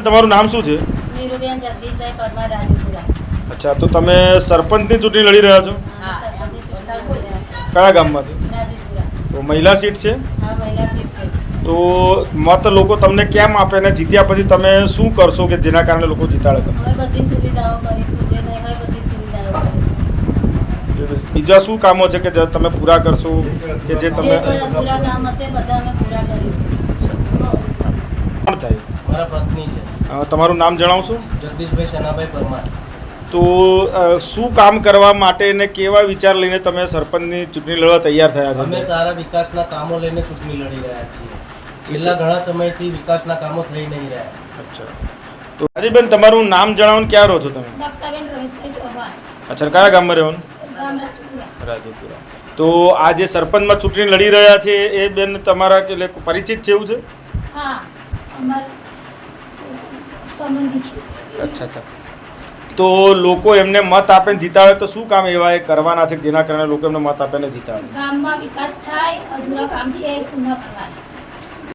તમારું નામ શું છે? નીરુબેન જગદીશભાઈ પરમાર, રાજપુરા. અચ્છા, તો તમે સરપંચની ચૂંટણી લડી રહ્યા છો? હા, સરપંચની ચૂંટણી લડી રહ્યા છે. કયા ગામમાંથી? રાજપુરા. તો મહિલા સીટ છે? હા, મહિલા સીટ છે. તો મત લોકો તમને કેમ આપે ને જીત્યા પછી તમે શું કરશો કે જેના કારણે લોકો જીતાડે તમને? અમે બધી સુવિધાઓ કરીશું, જે નહીં હોય બધી સુવિધાઓ કરીશું. બીજા શું કામો છે કે જે તમે પૂરા કરશો કે જે તમે જે કોઈ અધૂરા કામ હશે બધા અમે પૂરા કરીશું. કોણ થાય? મારા પત્ની છે, તમારું નામ જણાવશો? જગદીશભાઈ શનાભાઈ પરમાર. તો શું કામ કરવા માટે ને કેવા વિચાર લઈને તમે સરપંચની ચૂંટણી લડવા તૈયાર થયા છો? અમે સારા વિકાસના કામો લઈને ચૂંટણી લડી રહ્યા છીએ. છેલ્લા ઘણા સમયથી વિકાસના કામો થઈ નહીં રહ્યા. અચ્છા, તો રાજીબેન તમારું નામ જણાવો ને ક્યાં રહો છો તમે? દક્ષાબેન રમેશભાઈ પરમાર, અચ્છા, કયા ગામમાં રહેવાનું? ગામ રાજપુરા. રાજપુરા. તો આ જે સરપંચમાં ચૂંટણી લડી રહ્યા છે એ બેન તમારા એટલે પરિચિત છે એવું છે? હા, અમાર સંબંધી છે. અચ્છા અચ્છા. તો લોકો એમને મત આપે ને જીતાડે તો શું કામ એવા એ કરવાના છે જેના કારણે લોકો એમને મત આપે ને જીતાડે? ગામમાં વિકાસ થાય, અધૂરા કામ છે એ પૂર્ણ કરવાના.